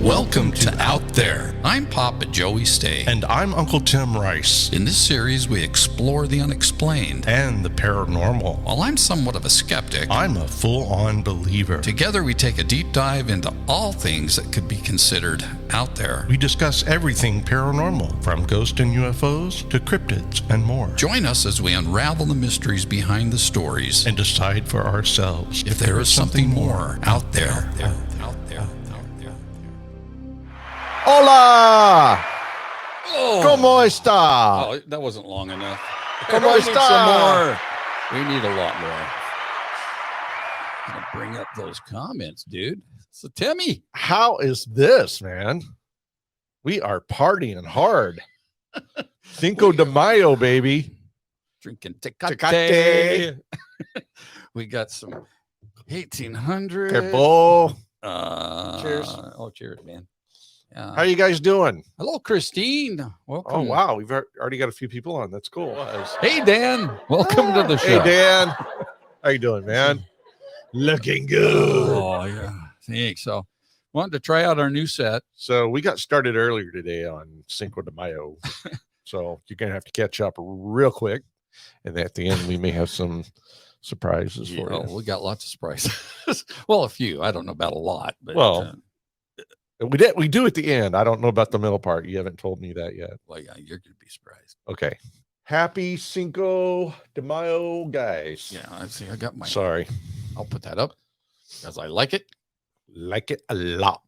Welcome to Out There. I'm Papa Joey Stay. And I'm Uncle Tim Rice. In this series, we explore the unexplained and the paranormal. While I'm somewhat of a skeptic, I'm a full-on believer. Together, we take a deep dive into all things that could be considered out there. We discuss everything paranormal, from ghosts and UFOs to cryptids and more. Join us as we unravel the mysteries behind the stories and decide for ourselves if there is something more out there. Hola! Oh. ¿Cómo está? Oh, that wasn't long enough. ¿Cómo We need está? some more. We need a lot more. I'm gonna bring up those comments, dude. So, Timmy, How is this, man? We are partying hard. Cinco de Mayo, baby. drinking Tecate. Tecate. We got some 1800. Careful. Cheers. Oh, cheers, man. How you guys doing? Hello, Christine. Welcome. Oh, wow. We've already got a few people on. That's cool. Hey, Dan. Welcome to the show. Hey, Dan. How you doing, man? Looking good. Oh, yeah. Thanks. So, wanted to try out our new set. So we got started earlier today on Cinco de Mayo. So you're going to have to catch up real quick. And at the end, we may have some surprises for you. We got lots of surprises. Well, a few. I don't know about a lot. But, we do at the end. I don't know about the middle part. You haven't told me that yet. Well, yeah, you're going to be surprised. Okay. Happy Cinco de Mayo, guys. Yeah, I see. I got my. Sorry. I'll put that up because I like it. Like it a lot.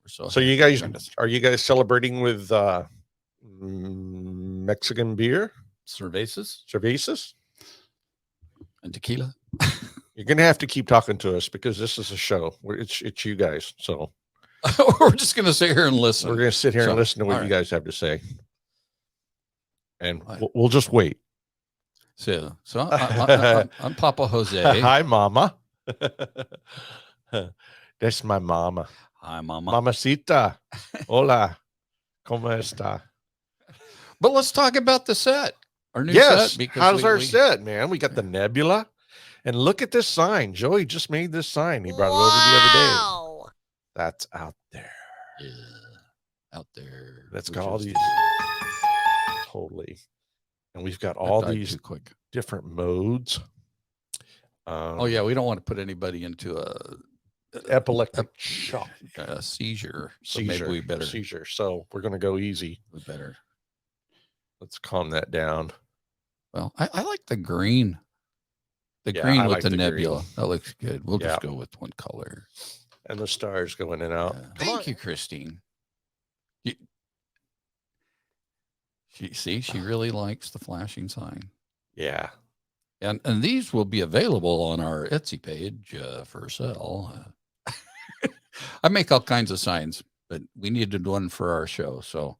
So you guys, are you guys celebrating with Mexican beer? Cervezas? And tequila. You're going to have to keep talking to us because this is a show where it's you guys. So we're just going to sit here and listen. We're going to sit here and listen to what you guys have to say. And we'll just wait. So I'm Papa Jose. Hi, Mama. That's my mama. Hi, Mama. Mamacita. Hola. ¿Cómo está? But let's talk about the set. Our new set. Because how's our set, man? We got the nebula. And look at this sign. Joey just made this sign. He brought it over the other day. That's out there. Yeah. Out there. That's got all these. Totally. And we've got all these different modes. Oh, yeah. We don't want to put anybody into a epileptic shock. Seizure. So maybe we better. Seizure. So we're going to go easy. We better. Let's calm that down. Well, I like the green. The green with like the nebula. Green. That looks good. We'll just go with one color. And the stars go in and out. Thank you, Christine. She really likes the flashing sign. Yeah. And these will be available on our Etsy page for sale. I make all kinds of signs, but we needed one for our show. So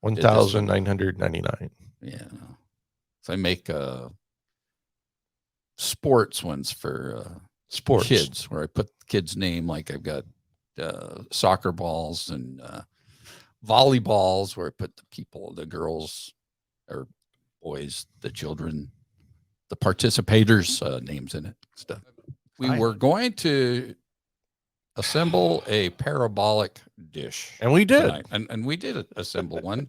1,999. Yeah. So I make sports ones for sports kids, where I put the kid's name. Like I've got soccer balls and volleyballs, where I put the girls or boys, the children, the participators' names in it. Stuff. We were going to assemble a parabolic dish, and we did, tonight. And we did assemble one.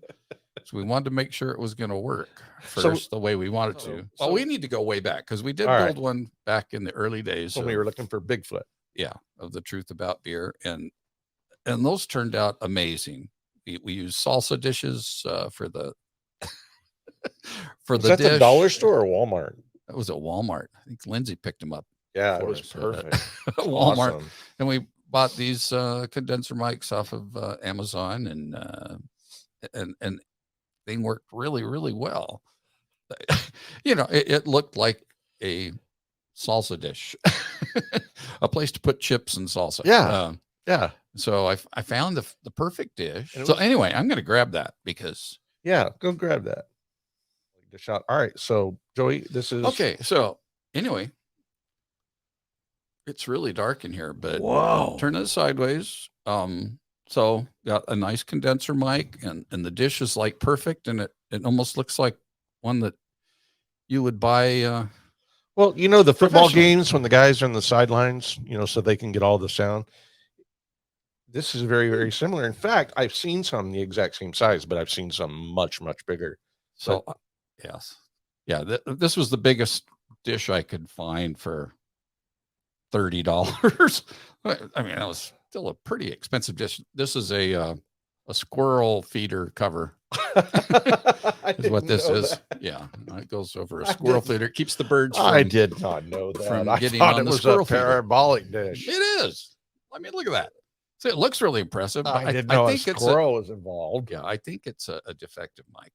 So we wanted to make sure it was going to work first, the way we wanted to. Well, we need to go way back because we did build one back in the early days when we were looking for Bigfoot. Yeah, of the truth about beer, and those turned out amazing. We used salsa dishes for the for the dish. The dollar store or Walmart? That was at Walmart. I think Lindsay picked them up. Yeah, it was perfect. Walmart, awesome. And we bought these condenser mics off of Amazon, and they worked really, really well. It looked like a salsa dish, a place to put chips and salsa. Yeah. Yeah. So I found the perfect dish. So anyway, I'm going to grab that because. Yeah, go grab that. The shot. All right. So Joey, this is. Okay. So anyway, it's really dark in here, but whoa. Turn it sideways. So got a nice condenser mic, and the dish is like perfect, and it almost looks like one that you would buy. Well, you know, the football Professional. games when the guys are on the sidelines, you know, so they can get all the sound. This is very, very similar. In fact, I've seen some the exact same size, but I've seen some much, much bigger. So yes, yeah, this was the biggest dish I could find for $30. I mean, that was still a pretty expensive dish. This is a squirrel feeder cover. Is what this is. Yeah, it goes over a squirrel feeder. It keeps the birds. I did not know that. from I getting thought on it the was a squirrel feeder. parabolic dish. It is. I mean, look at that. So it looks really impressive. But I didn't know a think squirrel was involved. yeah, I think it's a defective mic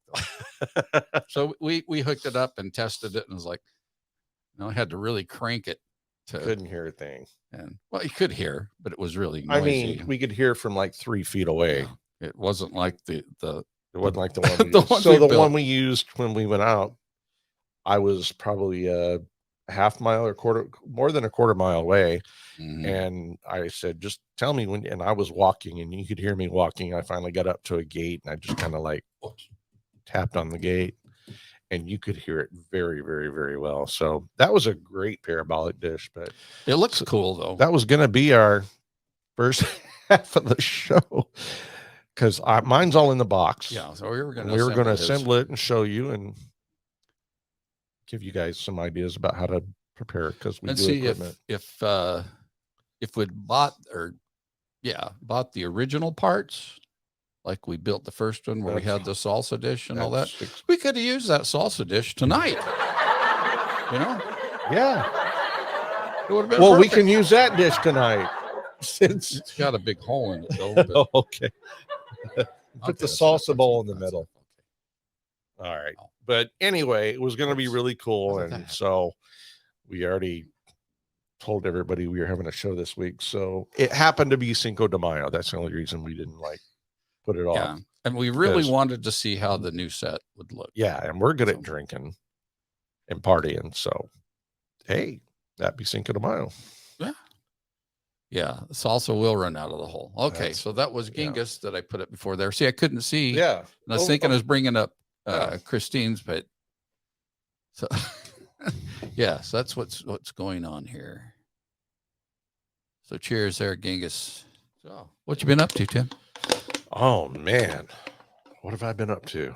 though. So we hooked it up and tested it, and it was like, I had to really crank it to Couldn't hear a thing. And well, you could hear, but it was really noisy. I mean, we could hear from like 3 feet away. Yeah, it wasn't like the It wasn't like the one we The used. one So we the built. one we used when we went out, I was probably a half mile or more than a quarter mile away. Mhm. And I said, just tell me when, and I was walking and you could hear me walking. I finally got up to a gate and I just kind of like tapped on the gate and you could hear it very, very, very well. So that was a great parabolic dish, but It looks cool though. that was going to be our first half of the show because mine's all in the box. Yeah, so we were going to assemble it and show you and give you guys some ideas about how to prepare it because we and do see equipment. if we'd bought the original parts, like we built the first one where we had the salsa dish and all that. We could have used that salsa dish tonight. You know? Yeah. It would have been Well, we perfect. can use that dish tonight since It's got a big hole in it though. But okay. Put the that's salsa enough. bowl in the That's middle. enough. All right. But anyway, it was going to be really cool. How about And that? so we already told everybody we were having a show this week. So it happened to be Cinco de Mayo. That's the only reason we didn't like put it off. Yeah. And we really Because- wanted to see how the new set would look. Yeah. And we're good So- at drinking and partying. So, hey, that'd be Cinco de Mayo. Yeah, the salsa will run out of the hole. Okay, That's- so that was yeah. Genghis that I put it before there. See, I couldn't see. Yeah. And I was thinking I was bringing up Yeah. Christine's, but so yes, that's what's going on here. So cheers there, Genghis. So what you been up to, Tim? Oh man, what have I been up to?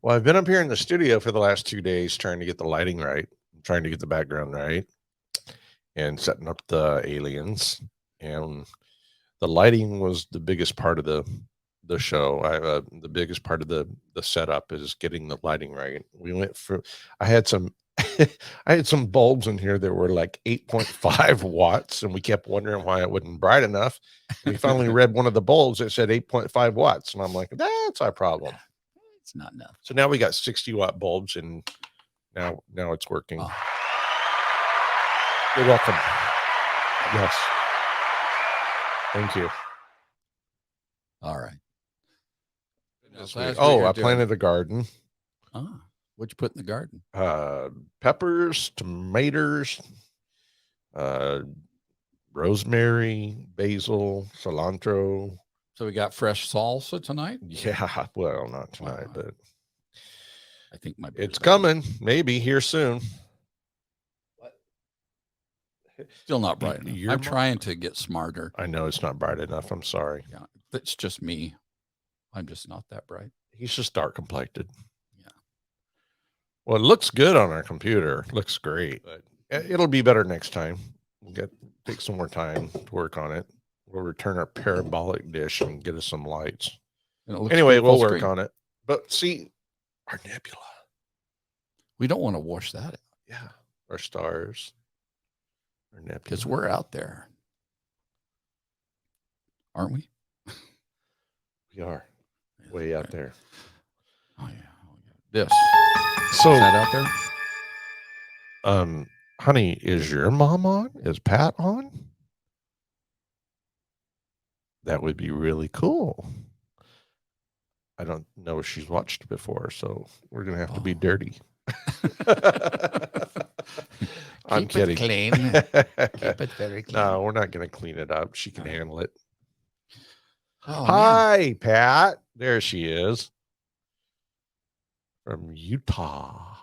Well, I've been up here in the studio for the last 2 days trying to get the lighting right, trying to get the background right, and setting up the aliens. And the lighting was the biggest part of the show. The biggest part of the setup is getting the lighting right. We went for I had some I had some bulbs in here that were like 8.5 watts, and we kept wondering why it wasn't bright enough. And we finally read one of the bulbs that said 8.5 watts, and I'm like, that's our problem. It's not enough. So now we got 60-watt bulbs, and now it's working. Oh. You're welcome. Yes. Thank you. All right. This That's week- what you're I doing. planted a garden. Ah, what'd you put in the garden? Peppers, tomatoes, rosemary, basil, cilantro. So we got fresh salsa tonight. Yeah, well, not tonight, Wow. but I think my it's coming. Maybe here soon. Still not bright enough. Your I'm mom- trying to get smarter. I know it's not bright enough. I'm sorry. Yeah, that's just me. I'm just not that bright. He's just dark complected. Yeah. Well, it looks good on our computer. Looks great, but it'll be better next time. We'll take some more time to work on it. We'll return our parabolic dish and get us some lights. And it looks Anyway, good we'll full work screen. on it. But see, our nebula. We don't want to wash that out Yeah. Our stars. Our nebula. because we're out there, aren't we? We are way out there. Oh yeah. This So, is that out there? honey, is your mom on? Is Pat on? That would be really cool. I don't know if she's watched before, so we're gonna have to be Oh. dirty. I'm Keep kidding. it clean. Keep it very clean. No, we're not gonna clean it up. She can No. handle it. Oh, man. Hi, Pat. There she is. From Utah.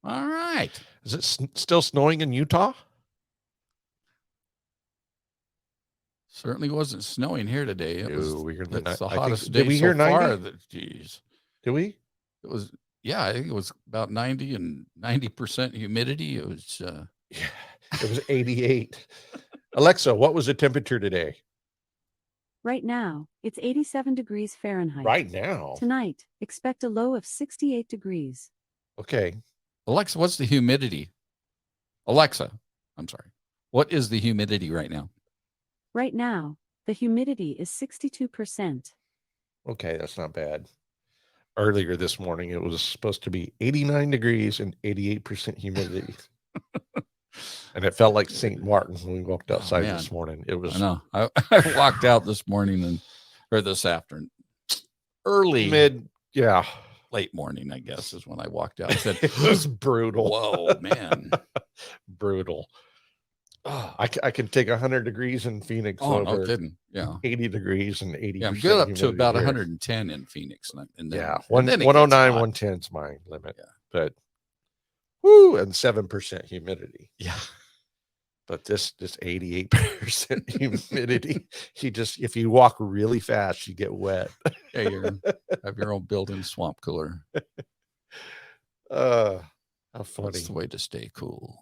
All right. Is it still snowing in Utah? Certainly wasn't snowing here today. It was we're in the it's the I think- hottest did day we so hear 90? far. Geez. Did we? It was, yeah, I think it was about 90 and 90% humidity. It was, Yeah, it was 88. Alexa, what was the temperature today? Right now, it's 87 degrees Fahrenheit. Right now. Tonight, expect a low of 68 degrees. Okay. Alexa, what's the humidity? Alexa, I'm sorry. What is the humidity right now? Right now, the humidity is 62%. Okay, that's not bad. Earlier this morning, it was supposed to be 89 degrees and 88% humidity. And it felt like St. Martin when we walked outside this morning. It was I know. I walked out this morning or this afternoon, early, yeah. late morning, I guess, is when I walked out. I said, It was brutal. whoa, man. Brutal. Oh, I can take 100 degrees in Phoenix Oh, no over kidding. Yeah. 80 degrees and 80%. Yeah, I'm good up to humidity about here. 110 in Phoenix. And then, Yeah, and then it 109, gets hot. 110 is my limit. Yeah. But woo, and 7% humidity. Yeah. But this 88% humidity, if you walk really fast, you get wet. Yeah, you have your own built-in swamp cooler. How funny. That's the way to stay cool.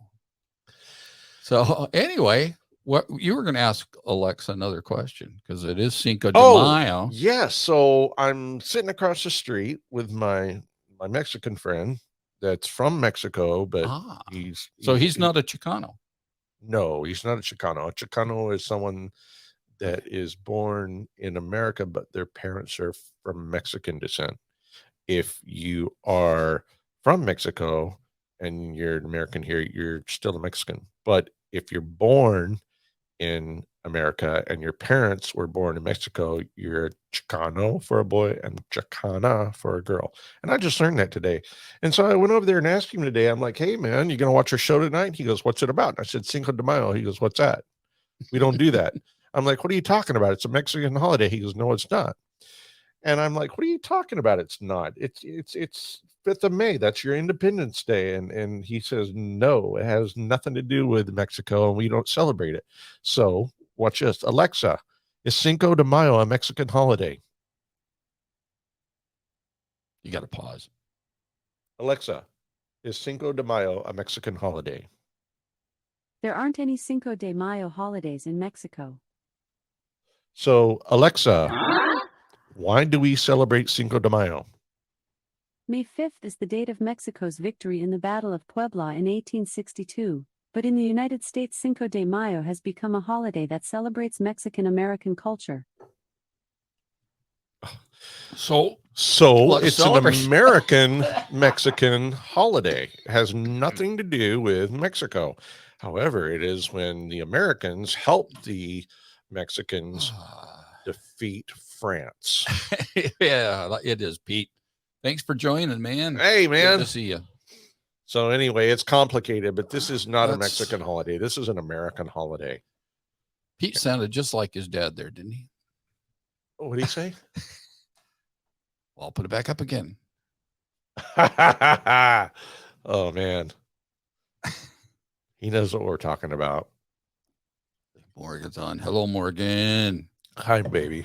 So anyway, what you were going to ask Alexa another question because it is Cinco de Mayo. Yes. So I'm sitting across the street with my Mexican friend that's from Mexico, but he's not a Chicano. No, he's not a Chicano. A Chicano is someone that is born in America, but their parents are from Mexican descent. If you are from Mexico and you're an American here, you're still a Mexican. But if you're born in America and your parents were born in Mexico, you're a Chicano for a boy and Chicana for a girl. And I just learned that today. And so I went over there and asked him today, I'm like, hey, man, you going to watch our show tonight? He goes, what's it about? And I said, Cinco de Mayo. He goes, what's that? We don't do that. I'm like, what are you talking about? It's a Mexican holiday. He goes, no, it's not. And I'm like, what are you talking about? It's not. It's 5th of May. That's your Independence Day. And he says, no, it has nothing to do with Mexico and we don't celebrate it. So watch this. Alexa, is Cinco de Mayo a Mexican holiday? You got to pause. Alexa, is Cinco de Mayo a Mexican holiday? There aren't any Cinco de Mayo holidays in Mexico. So Alexa, why do we celebrate Cinco de Mayo? May 5th is the date of Mexico's victory in the Battle of Puebla in 1862, but in the United States Cinco de Mayo has become a holiday that celebrates Mexican-American culture. So It's an American Mexican holiday. It has nothing to do with Mexico. However, it is when the Americans helped the Mexicans defeat France. Yeah, it is, Pete. Thanks for joining, man. Hey, man. Good to see you. So anyway, it's complicated, but this is not a Mexican holiday. This is an American holiday. Pete sounded just like his dad there, didn't he? What did he say? Well, I'll put it back up again. Oh, man. He knows what we're talking about. Morgan's on. Hello, Morgan. Hi, baby.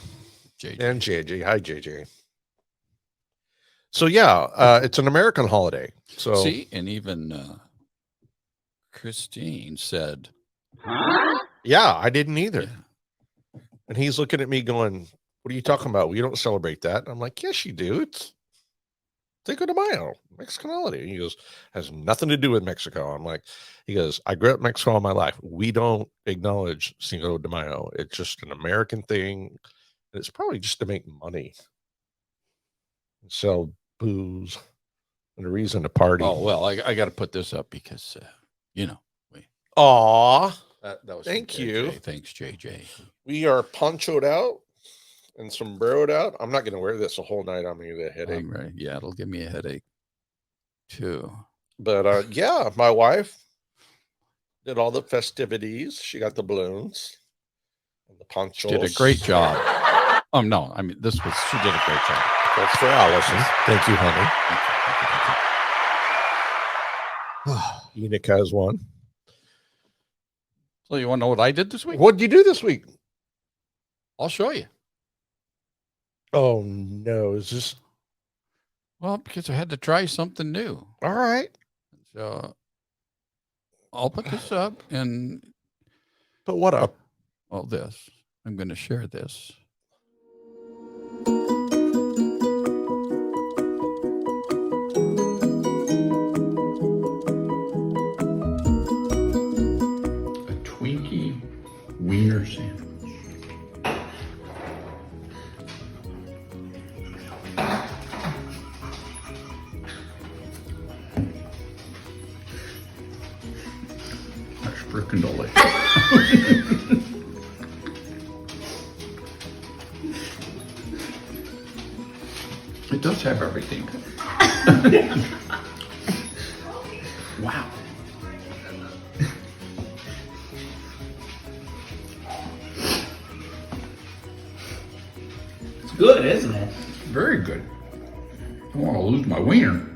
JJ. And JJ. Hi, JJ. So, yeah, it's an American holiday. So, see, and even Christine said, yeah, I didn't either. Yeah. And he's looking at me going, what are you talking about? We don't celebrate that. I'm like, yes, you do. It's Cinco de Mayo, Mexican holiday. He goes, has nothing to do with Mexico. I'm like, he goes, I grew up in Mexico all my life. We don't acknowledge Cinco de Mayo. It's just an American thing. And it's probably just to make money. Sell booze and a reason to party. oh, well, I got to put this up because, Aw, that was thank from JJ. you. Thanks, JJ. We are ponchoed out and sombreroed out. I'm not going to wear this a whole night. I'm going to get a headache. Right. Yeah, it'll give me a headache too. But yeah, my wife did all the festivities. She got the balloons and the ponchos. Did a great job. No, I mean, she did a great job. That's for Allison. Thank you, honey. Unica has won. So you want to know what I did this week? What did you do this week? I'll show you. Oh no, is this Well, because I had to try something new. all right? So I'll put this up and But what up? all this. I'm going to share this. A Twinkie wiener sandwich. That's freaking delicious. It does have everything. Wow. It's good, isn't it? Very good. I don't want to lose my wiener.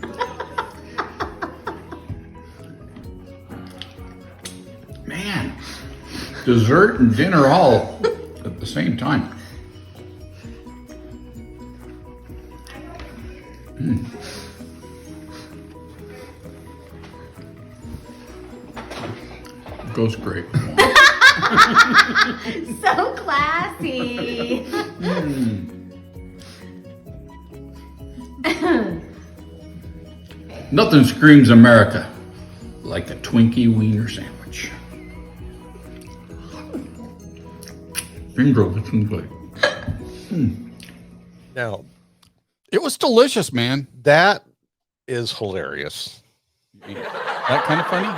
Man, dessert and dinner all at the same time. Goes great. So classy. Nothing screams America like a Twinkie wiener sandwich. Bingo, looking good. Now It was delicious, man. that is hilarious. That kind of funny?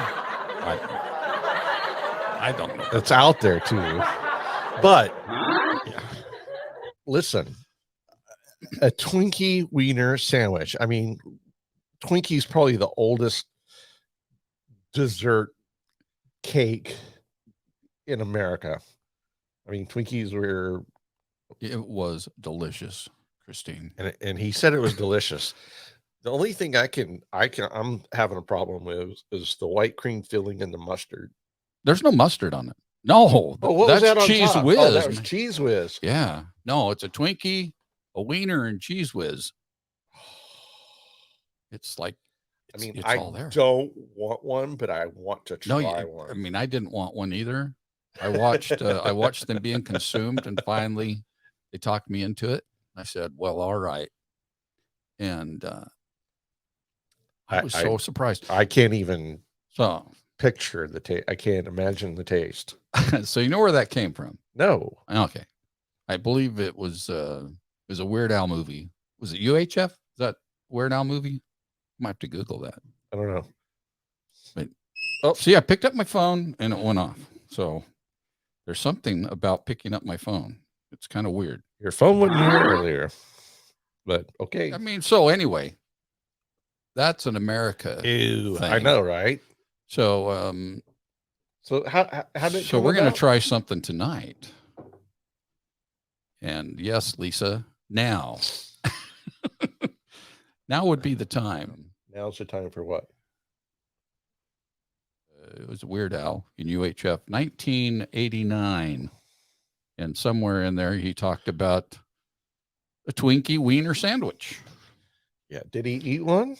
I don't know. It's out there too. But listen, a Twinkie wiener sandwich. I mean, Twinkie's probably the oldest dessert cake in America. I mean, Twinkies were, It was delicious, Christine. and he said it was delicious. The only thing I'm having a problem with is the white cream filling and the mustard. There's no mustard on it. No, Oh, what that's was that on cheese top? whiz. Oh, that was man. cheese whiz. Yeah, no, it's a Twinkie, a wiener, and cheese whiz. It's like, I mean, it's I all there. don't want one, but I want to No, try I one. mean, I didn't want one either. I watched them being consumed, and finally, they talked me into it. I said, "Well, all right," and I was so surprised. I can't even So, picture the taste. I can't imagine the taste. so you know where that came from? No. Okay, I believe it was a Weird Al movie. Was it UHF? Is that Weird Al movie? I might have to Google that. I don't know. Oh, see, I picked up my phone and it went off. So there's something about picking up my phone. It's kind of weird. Your phone wasn't here earlier, but okay. I mean, so anyway, that's an America Ew, I thing. know, right? So, So how did it so come we're going to about? try something tonight. And yes, Lisa, now, now would be the time. Now's the time for what? It was Weird Al in UHF 1989. And somewhere in there, he talked about a Twinkie wiener sandwich. Yeah. Did he eat one?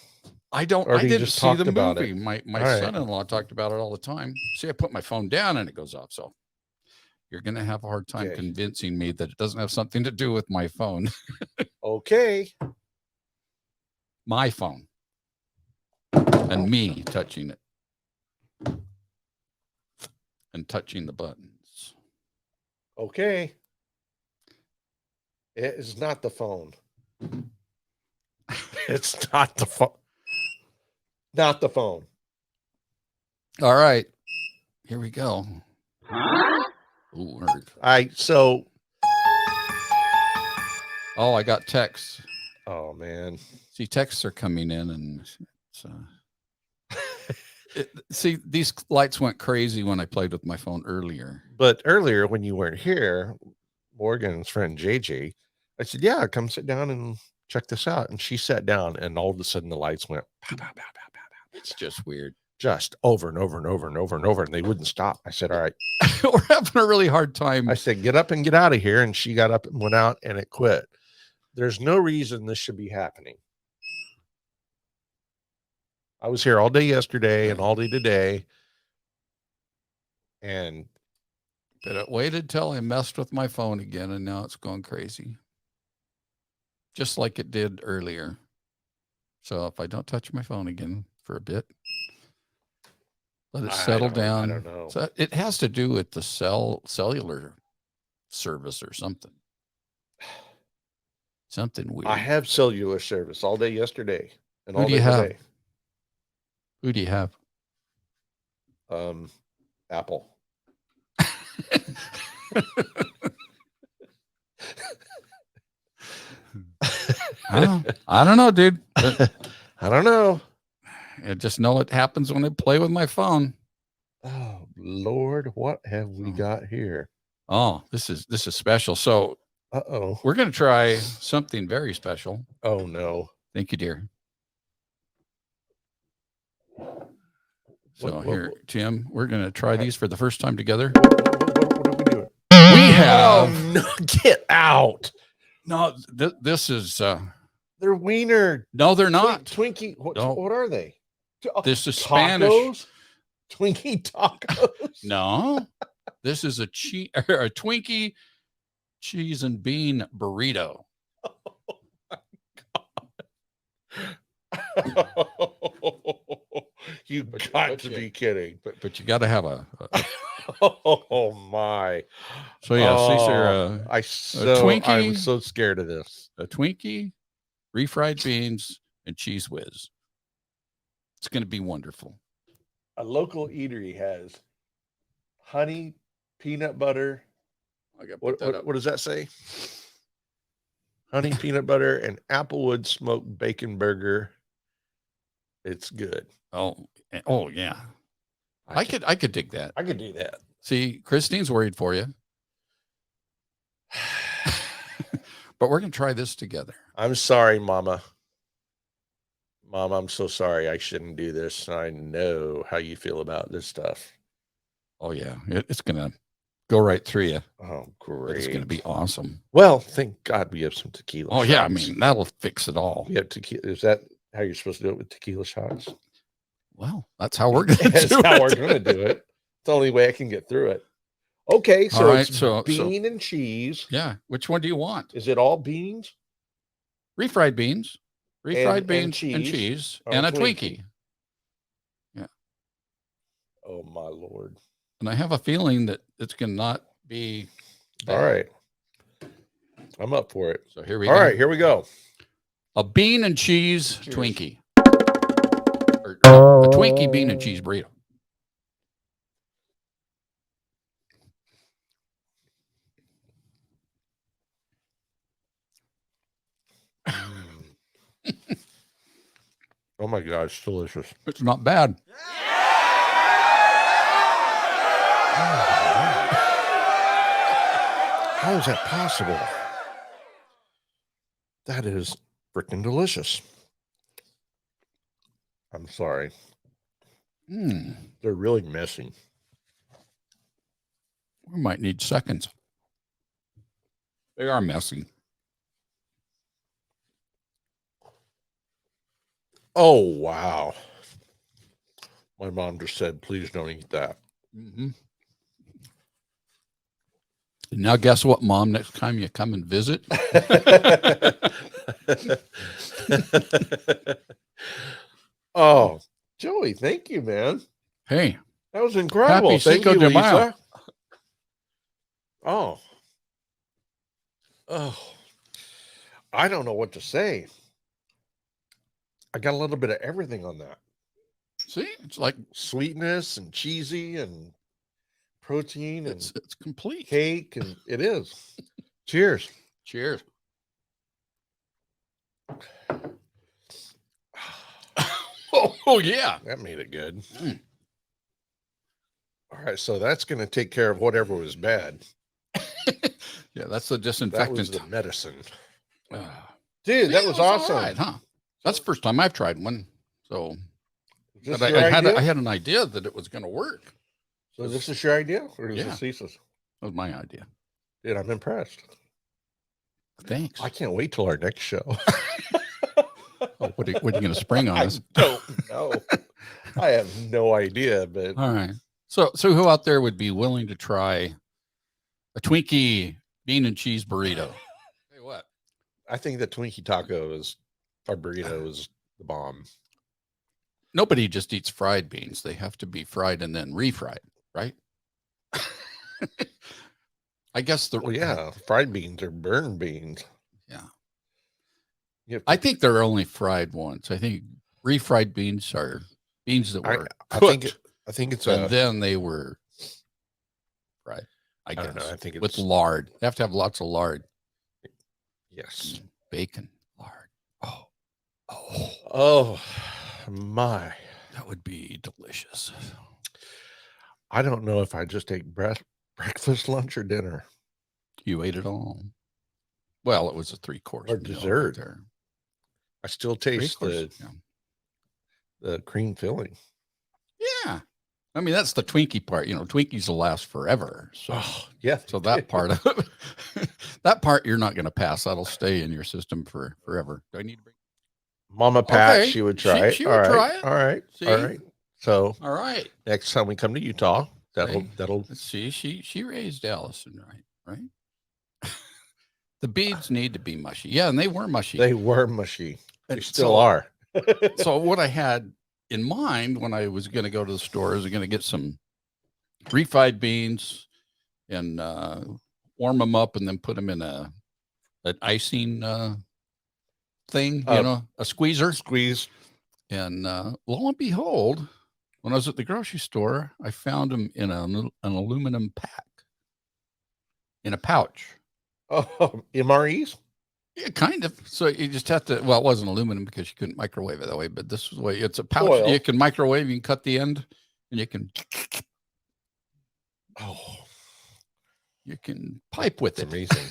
I don't. Or I he didn't just see the talked about movie. it? My All right. son-in-law talked about it all the time. See, I put my phone down and it goes off. So you're going to have a hard time Okay. convincing me that it doesn't have something to do with my phone. Okay. My phone and me touching it and touching the buttons. Okay. It is not the phone. It's not the phone. Not the phone. All right, here we go. Ooh, word. So Oh, I got texts. oh man. See, texts are coming in, and it's, see, these lights went crazy when I played with my phone earlier. But earlier when you weren't here, Morgan's friend JJ I said, yeah, come sit down and check this out. And she sat down, and all of a sudden the lights went pow, pow, pow, pow, pow, pow, It's just weird. just over and over and over and over and over. And they wouldn't stop. I said, all right. We're having a really hard time. I said, get up and get out of here. And she got up and went out, and it quit. There's no reason this should be happening. I was here all day yesterday and all day today. And But it waited till I messed with my phone again, and now it's going crazy. Just like it did earlier. So if I don't touch my phone again for a bit, let it settle down. I don't know. So it has to do with the cellular service or something. Something weird. I have cellular service all day yesterday and Who all do you day have? today. Who do you have? Apple. I don't know, dude. I don't know. I just know it happens when I play with my phone. Oh Lord, what have we got here? Oh, this is special. So Uh-oh. we're going to try something very special. Oh no. Thank you, dear. So What- here, Tim, we're going to try these for the first time together. What are we doing? We have Oh no, get out. no. This is They're wiener. no, they're not. Twinkie. What, No. what are they? This is Tacos? Spanish. Twinkie tacos. No, this is a Twinkie cheese and bean burrito. You But- got but to you- be kidding. But you got to have a. Oh my. So yes, these are I'm Twinkie. so scared of this. a Twinkie, refried beans, and cheese whiz. It's going to be wonderful. A local eatery has honey, peanut butter. I got What does that say? Honey, peanut butter, and applewood smoked bacon burger. It's good. Oh yeah. I could dig that. I could do that. See, Christine's worried for you. But we're going to try this together. I'm sorry, Mama. Mom, I'm so sorry. I shouldn't do this. I know how you feel about this stuff. Oh yeah, it's going to go right through you. Oh, But great. it's going to be awesome. Well, thank God we have some tequila. Oh yeah, I shots. mean, that'll fix it all. We have tequila. Is that how you're supposed to do it with tequila shots? Well, that's how we're going to That's do how it. we're going to do it. It's the only way I can get through it. Okay, so All right, it's so- bean and cheese. Yeah. Which one do you want? Is it all beans? Refried beans, And beans and cheese cheese, on and a a Twinkie. Oh my Lord. And I have a feeling that it's going to not be All bad. right. I'm up for it. So here we All go. right, here we go. A bean and cheese Cheers. Twinkie. Or no, a Twinkie bean and cheese burrito. Oh my God, it's delicious. It's not bad. How is that possible? That is freaking delicious. I'm sorry. Mm, They're really messy. we might need seconds. They are messy. Oh, wow. My mom just said, please don't eat that. Mm-hmm. Now, guess what, Mom? Next time you come and visit, Oh, Joey, thank you, man. hey, That was incredible. Happy Thank Cinco you, de Lisa. Mayo. Oh. Oh. I don't know what to say. I got a little bit of everything on that. see, it's like Sweetness and cheesy and protein and it's complete. cake, and it is. Cheers. Cheers. Oh yeah. That made it good. Mm. All right, so that's going to take care of whatever was bad. Yeah, that's the That disinfectant. was the medicine. Dude, that Yeah, was it all awesome. right, huh? That's the first time I've tried one. So, Is this but your I had idea? I had an idea that it was going to work. So this is your idea, or is Yeah. this Lisa's? That was my idea. Dude, I'm impressed. Thanks. I can't wait till our next show. Oh, what are you going to spring on I us? don't know. I have no idea, but All right. So who out there would be willing to try a Twinkie bean and cheese burrito? Hey, what? I think the Twinkie taco is our burrito is the bomb. Nobody just eats fried beans. They have to be fried and then refried, right? I guess Well, yeah, fried beans are burned beans. Yeah. You have I to- think they're only fried once. I think refried beans are beans that were I cooked, think it's and then they were fried. I don't guess know. I think with it's lard. They have to have lots of lard, yes. bacon, lard. Oh, Oh my! that would be delicious. I don't know if I just ate breakfast, lunch, or dinner. You ate it all. Well, it was a 3-course Or meal right dessert. there. I still taste 3-course, yeah. the cream filling. Yeah. I mean, that's the Twinkie part. Twinkies will last forever. So, Oh yeah. so that part of it, that part you're not going to pass. That'll stay in your system forever. Do I need to bring? Mama Pat, Okay, she would try it. she All would right. try it. All right. See? All right. So All right. next time we come to Utah, that'll See? that'll Let's see. She raised Allison right. The beads need to be mushy. Yeah, and they were mushy. they were mushy. They And still so- are. So what I had in mind when I was going to go to the store is going to get some refried beans and warm them up and then put them in an icing thing, a squeezer. Squeeze. And lo and behold, when I was at the grocery store, I found them in an aluminum pack, in a pouch. Oh, MREs. Yeah, kind of. So you just have to. Well, it wasn't aluminum because you couldn't microwave it that way. But this is the way it's a pouch. Foil. You can microwave. You can cut the end, and you can Oh, pipe with it's it. amazing.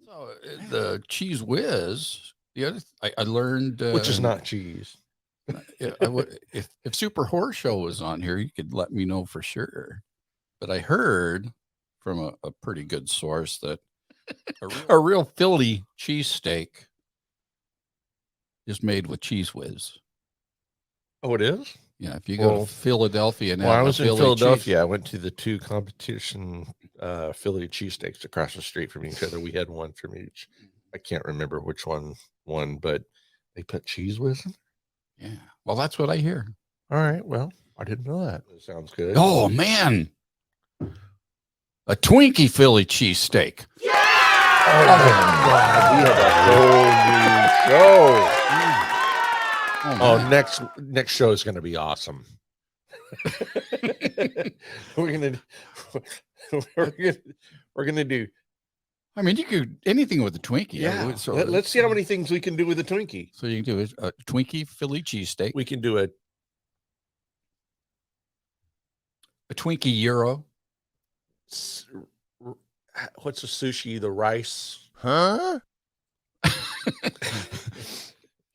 So the cheese whiz. The other I learned, Which is not cheese. I would, if Super Horror Show was on here, you could let me know for sure. But I heard from a pretty good source that a real Philly cheesesteak is made with cheese whiz. Oh, it is? Yeah, if you go Well, to Philadelphia and Well, I have a was in Philly Philadelphia. cheese- I went to the 2 competition Philly cheesesteaks across the street from each other. We had one from each. I can't remember which one won, but they put cheese whiz in. Yeah, well, that's what I hear. All right. Well, I didn't know that. That sounds good. Oh man, a Twinkie Philly cheesesteak. Oh, my God. We have a whole new show. Oh, man. next show is going to be awesome. we're gonna do. I mean, you could anything with a Twinkie. Yeah. So Let's see how many things we can do with a Twinkie. So you can do a Twinkie Philly cheesesteak, We can do a Twinkie Euro. What's a sushi? The rice. Huh?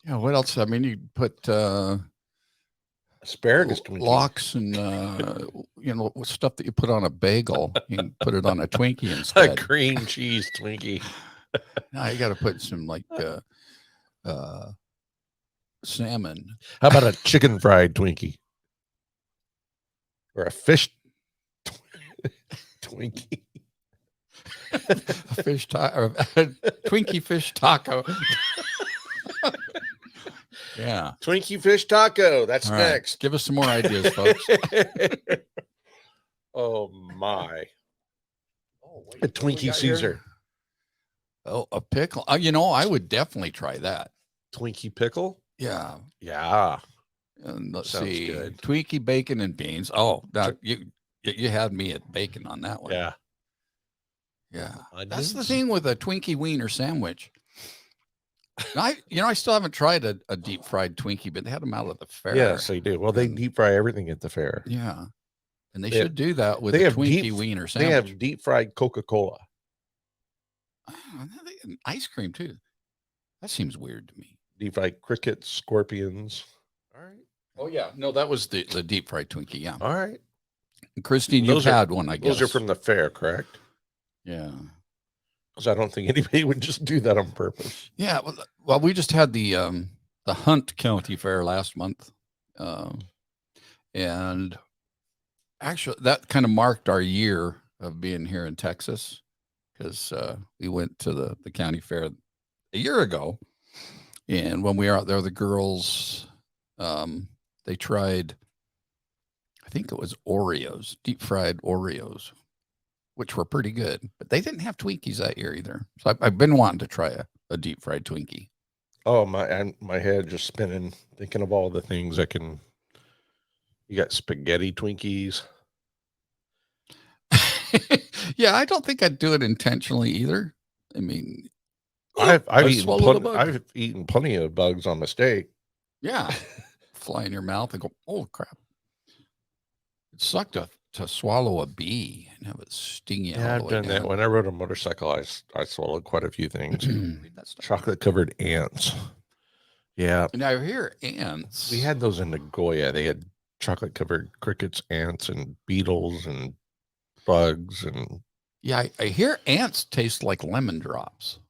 Yeah, what else? I mean, you put Asparagus Twinkie. lox and stuff that you put on a bagel. You can put it on a Twinkie A instead. cream cheese Twinkie. Now you got to put some like salmon. How about a chicken fried Twinkie? Or a fish Twinkie? A fish taco, Twinkie fish taco. Yeah. Twinkie fish taco. That's All right. next. Give us some more ideas, folks. Oh my. A Twinkie Caesar. Oh, a pickle. I would definitely try that. Twinkie pickle? Yeah. Yeah. And let's Sounds see. good. Twinkie bacon and beans. Oh, now you had me at bacon on that one. Yeah. Yeah. That's the Onions? thing with a Twinkie wiener sandwich. I still haven't tried a deep fried Twinkie, but they had them out at the fair. Yes, they do. Well, they And- deep fry everything at the fair. Yeah. And they They- should do that with they a have Twinkie deep- wiener They sandwich. have deep fried Coca-Cola. And ice cream too. That seems weird to me. Deep fried crickets, scorpions. All right. Oh yeah, no, that was the deep fried Twinkie. Yeah, All right. Christine, Those you've are- had one, I guess. Those are from the fair, correct? Yeah, Because I don't think anybody would just do that on purpose. yeah. Well, we just had the Hunt County Fair last month, and actually that kind of marked our year of being here in Texas because we went to the county fair a year ago, and when we were out there, the girls they tried, I think it was Oreos, deep fried Oreos, which were pretty good, but they didn't have Twinkies that year either. So I've been wanting to try a deep fried Twinkie. Oh, my head just spinning, thinking of all the things I can. You got spaghetti Twinkies. Yeah, I don't think I'd do it intentionally either. I mean, I've I eaten swallowed a bug. I've eaten plenty of bugs on mistake. yeah, fly in your mouth and go, oh crap. It sucked to swallow a bee and have it sting you. Yeah, all I've the way done that. down. When I rode a motorcycle, I swallowed quite a few things. Read that stuff. Chocolate covered ants. Yeah, And I hear ants. we had those in Nagoya. They had chocolate covered crickets, ants, and beetles and bugs. And Yeah, I hear ants taste like lemon drops.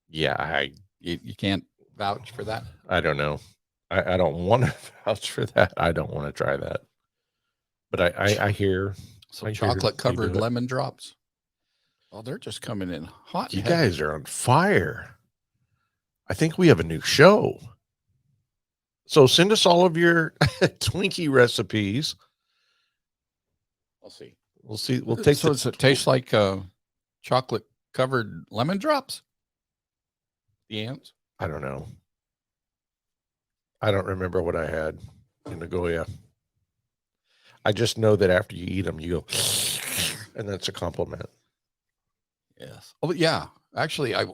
yeah, You can't vouch for that. I don't know. I don't want to vouch for that. I don't want to try that. But I hear So I hear chocolate you covered do it. lemon drops. Oh, they're just coming in hot. You and heavy. guys are on fire. I think we have a new show. So send us all of your Twinkie recipes. I'll see. We'll see. We'll take So does it taste like chocolate covered lemon drops? The ants? I don't know. I don't remember what I had in Nagoya. I just know that after you eat them, you go, and that's a compliment. Yes. Oh, yeah. Actually, I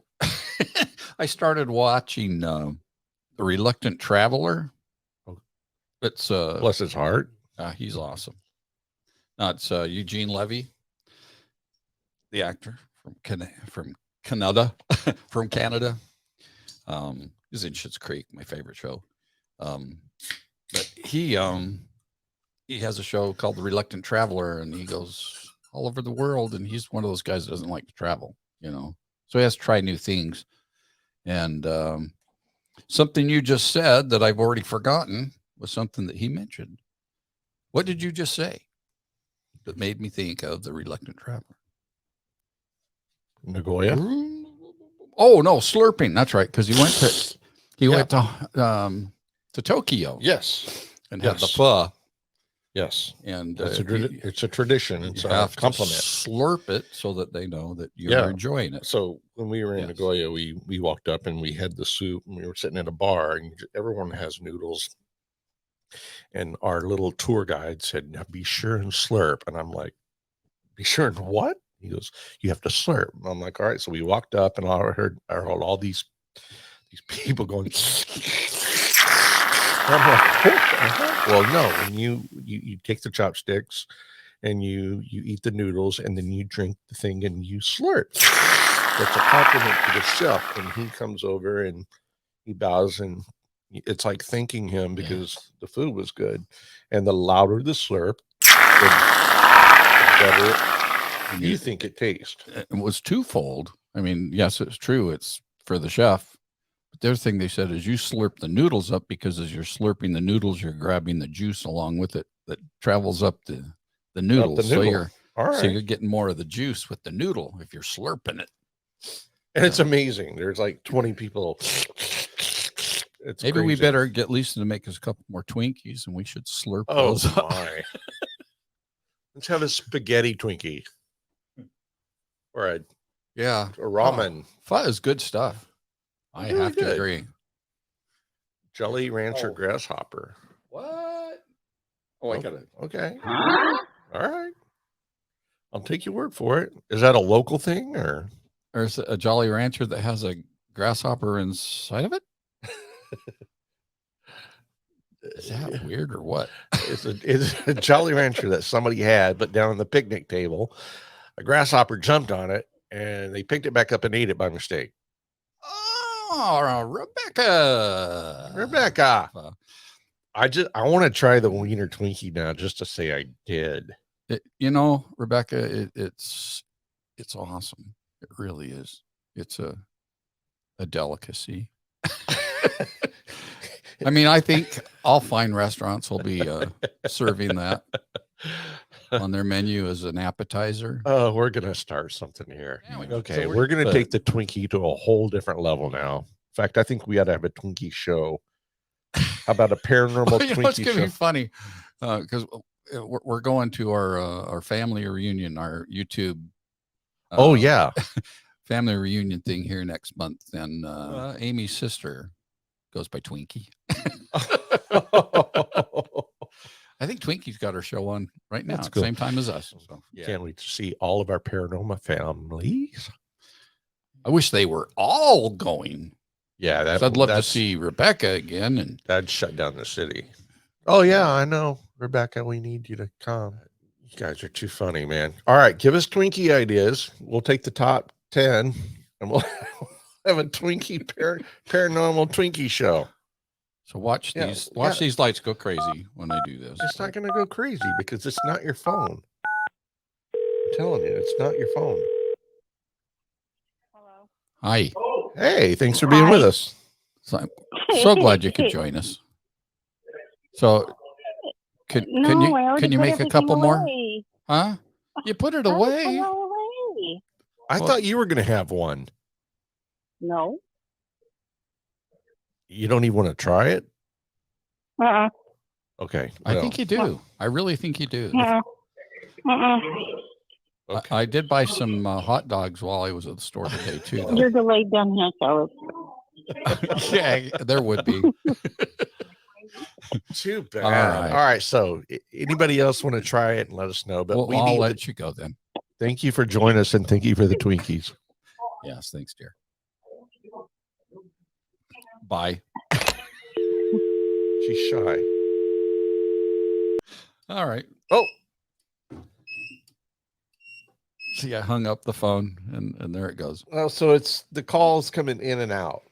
I started watching The Reluctant Traveler. Oh. It's Bless his heart. he's awesome. No, it's Eugene Levy, the actor from Canada, from Canada. He's in Schitt's Creek, my favorite show. But he has a show called The Reluctant Traveler, and he goes all over the world. And he's one of those guys that doesn't like to travel, so he has to try new things. And something you just said that I've already forgotten was something that he mentioned. What did you just say that made me think of The Reluctant Traveler? Nagoya. Oh no, slurping. That's right, because he went to Tokyo. Yes. And had the Yes. pho. Yes. And It's a tradition. you It's a have to compliment. slurp it so that they know that you're Yeah. enjoying it. So when we were in Yes. Nagoya, we walked up and we had the soup, and we were sitting at a bar, and everyone has noodles. And our little tour guide said, "Now be sure and slurp." And I'm like, "Be sure and what?" He goes, "You have to slurp." And I'm like, "All right." So we walked up, and I heard all these people going. I'm like, well, no. When you take the chopsticks, and you eat the noodles, and then you drink the thing, and you slurp. That's a compliment to the chef. And he comes over and he bows, and it's like thanking him because the food was good. And the louder the slurp, the better you think it tastes. It was twofold. I mean, yes, it's true. It's for the chef. But the other thing they said is you slurp the noodles up, because as you're slurping the noodles, you're grabbing the juice along with it that travels up the noodles. So noodle. All right. so you're getting more of the juice with the noodle if you're slurping it. And it's amazing. There's like 20 people. It's Maybe we crazy. better get Lisa to make us a couple more Twinkies, and we should slurp Oh those up. my. Let's have a spaghetti Twinkie. Or a Yeah, ramen. Pho is good stuff. I Really have to good. agree. Jolly Rancher Oh. grasshopper. What? Oh, I Oh, got it. Okay. All right. I'll take your word for it. Is that a local thing or? There's a Jolly Rancher that has a grasshopper inside of it. Is that weird or what? It's a Jolly Rancher that somebody had, but down on the picnic table, a grasshopper jumped on it and they picked it back up and ate it by mistake. Oh, Rebecca. Rebecca, Uh, I want to try the Wiener Twinkie now just to say I did. Rebecca, it's awesome. It really is. It's a delicacy. I mean, I think all fine restaurants will be serving that on their menu as an appetizer. Oh, we're gonna start something here. Yeah, Okay, so we're gonna take the Twinkie to a whole different level now. In fact, I think we ought to have a Twinkie show. How about a paranormal It's Twinkie gonna show? be funny because we're going to our family reunion, our YouTube. Oh yeah. Family reunion thing here next month, and Amy's sister goes by Twinkie. I think Twinkie's got her show on right now, That's at the cool. same time as us. So Can't wait to see all of our paranormal families. I wish they were all going. Yeah, 'Cause I'd love to see Rebecca again. And that'd shut down the city. Oh yeah, I know, Rebecca. We need you to come. You guys are too funny, man. All right, give us Twinkie ideas. We'll take the top 10, and we'll have a Twinkie paranormal Twinkie show. so watch these lights go crazy when I do this. It's not going to go crazy because it's not your phone. I'm telling you, it's not your phone. Hi. Hey, thanks for being with us. So I'm so glad you could join us. So can you make a couple more? Huh? You put it away. I thought you were going to have one. No. You don't even want to try it? Uh-uh. Okay. I well, think you do. I really think you do. Uh-uh. Uh-uh. okay. I did buy some hot dogs while I was at the store today too. though. You're delayed down here, so Yeah, there would be. Too bad. All right. All right. So, anybody else want to try it and let us know? But Well, I'll let you go then. thank you for joining us and thank you for the Twinkies. Yes, thanks, dear. Bye. She's shy. All right. Oh, See, I hung up the phone and there it goes. well, so it's the calls coming in and out,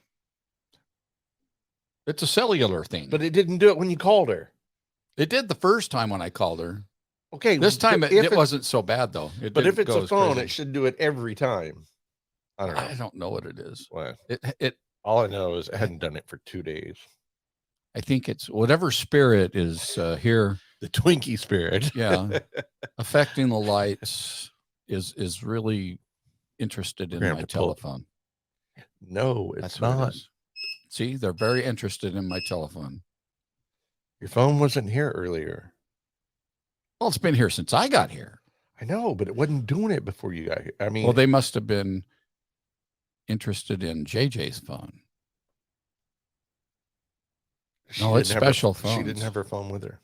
It's a cellular thing. but it didn't do it when you called her. It did the first time when I called her. Okay. This time but it wasn't so bad though. But if didn't it's go a as phone, crazy. it should do it every time. I don't know. I don't know what it is. Well, It all I know is I hadn't done it for 2 days. I think it's whatever spirit is here. The Twinkie spirit. Yeah. Affecting the lights is really interested in We're gonna my have to pull it. telephone. No, it's That's what it not. is. See, they're very interested in my telephone. Your phone wasn't here earlier. Well, it's been here since I got here. I know, but it wasn't doing it before you got here. I mean, Well, they must have been interested in JJ's phone. she No, it's didn't have her- special She phones. didn't have her phone with her.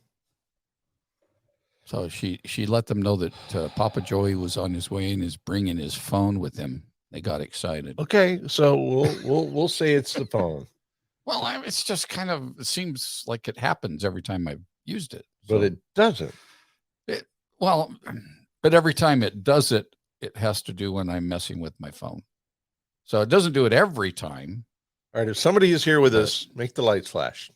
So she let them know that Papa Joey was on his way and is bringing his phone with him. They got excited. Okay, so we'll say it's the phone, Well, it's just kind of it seems like it happens every time I've used it. but So it doesn't. well, but every time it does it, it has to do when I'm messing with my phone. So it doesn't do it every time. All right, if somebody is here with But- us, make the lights flash.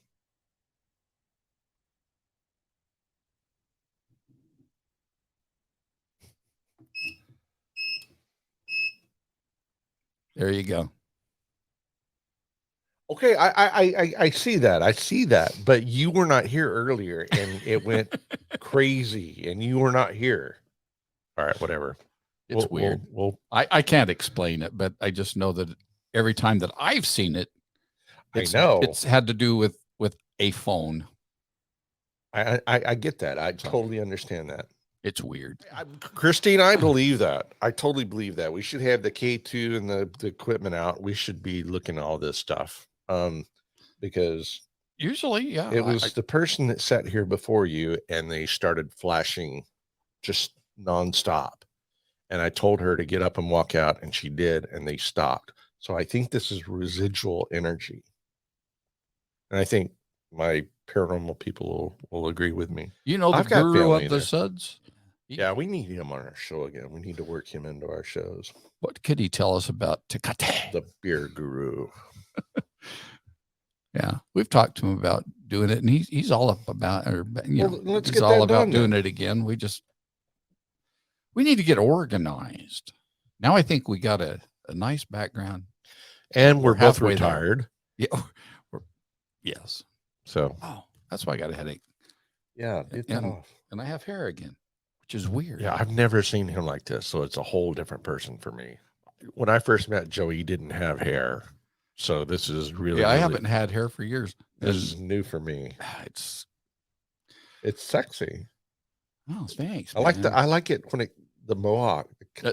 There you go. Okay, I see that. I see that. But you were not here earlier and it went crazy and you were not here. All right, whatever. It's weird. We'll I can't explain it, but I just know that every time that I've seen it, I know. it's had to do with a phone. I get that. I So- totally understand that. It's weird. Christine, I believe that. I totally believe that. We should have the K2 and the equipment out. We should be looking at all this stuff. Because Usually, yeah. it was the person that sat here before you and they started flashing just nonstop. And I told her to get up and walk out, and she did, and they stopped. So I think this is residual energy. And I think my paranormal people will agree with me. You know the I've got guru family of the there. suds? Yeah, we need him on our show again. We need to work him into our shows. What could he tell us about Tecate? The beer guru. Yeah, we've talked to him about doing it, and he's all up about, or Well, let's he's get all that about done doing then. it again. We need to get organized. Now I think we got a nice background. And we're both halfway there. retired. Yeah. Yes. So Oh, that's why I got a headache, yeah, get that And- off. and I have hair again, which is weird. Yeah, I've never seen him like this, so it's a whole different person for me. When I first met Joey, he didn't have hair, so this is really. I really- haven't had hair for years. This And is new for me. it's It's sexy. oh, thanks. I like man. I like it when the mohawk.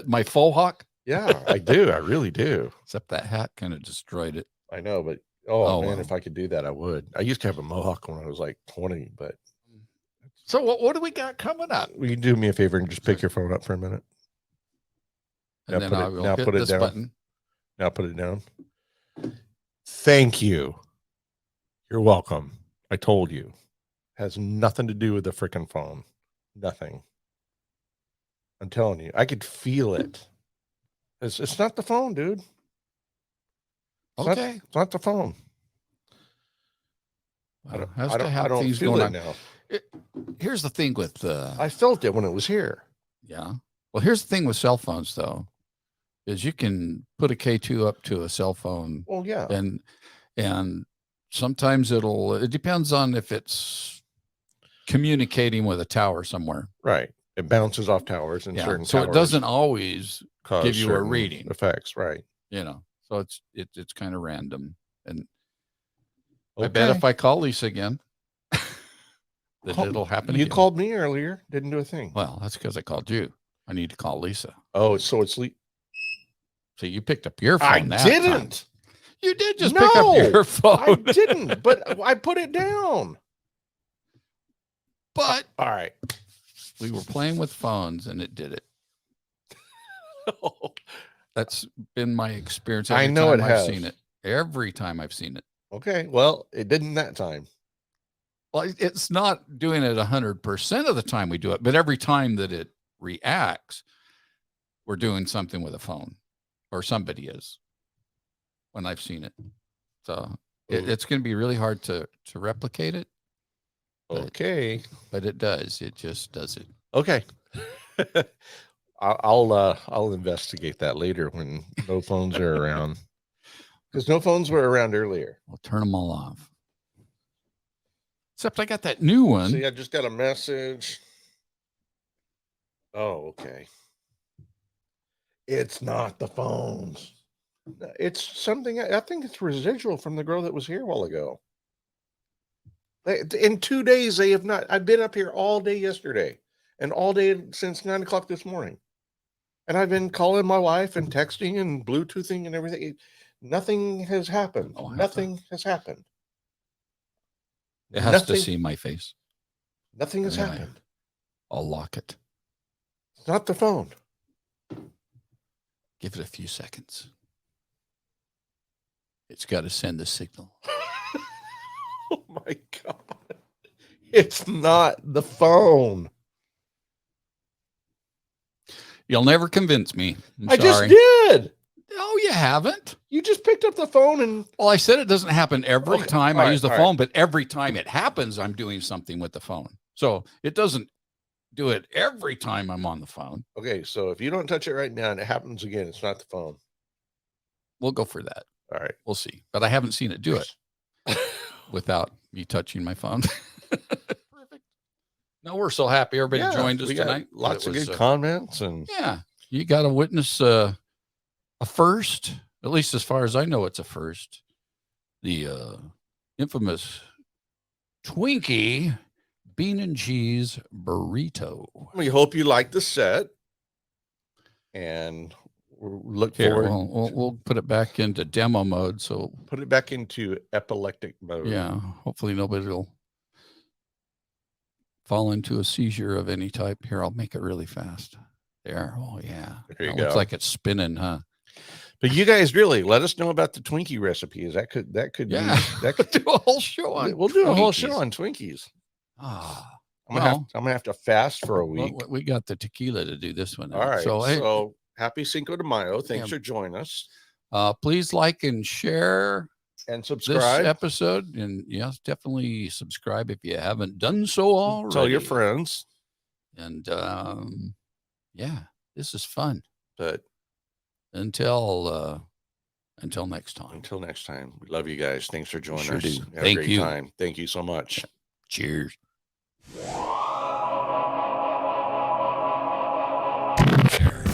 My faux hawk, Yeah, I do. I really do. except that hat kind of destroyed it. I know, but oh man, well. if I could do that, I would. I used to have a mohawk when I was like 20, but So what do we got coming up? will you do me a favor and just pick your phone up for a minute? And Now then put I it- will now hit put it this down. button. Now put it down. Thank you. You're welcome. I told you. Has nothing to do with the freaking phone. Nothing. I'm telling you, I could feel it. It's not the phone, dude. It's not- Okay. it's not the phone. I Well, don't, has I to don't, have I don't things feel going it on. now. Here's the thing with I felt it when it was here. yeah. Well, here's the thing with cell phones though, is you can put a K2 up to a cell phone Well, yeah. and sometimes it depends on if it's communicating with a tower somewhere. Right. It bounces off towers and Yeah. certain So it towers doesn't always, cause give you a certain reading. effects. Right. so it's kind of random. And I bet if I call Lisa again, that Call- it'll happen You again. called me earlier, didn't do a thing. Well, that's because I called you. I need to call Lisa. Oh, so it's So you picked up your phone. I that time. didn't. You did just pick up your phone. I didn't, but I put it down. But All right. we were playing with phones and it did it. That's been my experience. I Every know time it I've has. seen it. Every time I've seen it. Okay. Well, it didn't that time. Well, it's not doing it 100% of the time we do it, but every time that it reacts, we're doing something with a phone, or somebody is. When I've seen it, so Ooh. it's going to be really hard to replicate it, Okay. but it does. It just does it. Okay. I'll investigate that later when no phones are around. Because no phones were around earlier. We'll turn them all off. Except I got that new one. See, I just got a message. Oh, okay. It's not the phones. It's something, I think it's residual from the girl that was here a while ago. In 2 days, they have not. I've been up here all day yesterday and all day since 9 o'clock this morning. And I've been calling my wife and texting and Bluetoothing and everything. Nothing has happened. Oh, I have Nothing has happened. It has to Nothing- see my face. Nothing has And then I- happened. I'll lock it. It's not the phone. Give it a few seconds. It's got to send the signal. Oh my God. It's not the phone. You'll never convince me. I'm I just sorry. did. No, you haven't. You just picked up the phone and Well, I said it doesn't happen every Okay, time all I right, use the all phone, but every time it happens, I'm doing something with the phone. So it doesn't do it every time I'm on the phone. okay, so if you don't touch it right now and it happens again, it's not the phone. We'll go for that. All right. We'll see. But I haven't seen it do it without me touching my phone. Perfect. No, we're so happy everybody Yeah, joined us we got tonight. Lots It of was, good comments and yeah, you got to witness a first, at least as far as I know, it's a first. The infamous Twinkie bean and cheese burrito. we hope you like the set. And we'll look Here, forward. we'll put it back into demo mode. So Put it back into epileptic mode. yeah, hopefully nobody will fall into a seizure of any type. Here, I'll make it really fast. There. Oh yeah. There you It looks go. like it's spinning, huh? But you guys really let us know about the Twinkie recipes. That could Yeah. be that could Do a whole show on. we'll do a whole Twinkies. show on Twinkies. Ah, I'm gonna have to fast for a Well, week. we got the tequila to do this one. All right. So, hey, So happy Cinco de Mayo. Thanks Yeah. for joining us. please like and share And this subscribe. episode. And yes, definitely subscribe if you haven't done so already. Tell your friends. And yeah, this is fun. But Until next time. until next time, we love you guys. Thanks for joining Sure us. do. Have a Thank great you. time. Thank you so much. Cheers.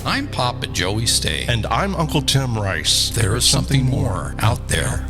I'm Papa Joey Stay. And I'm Uncle Tim Rice. There is something more out there.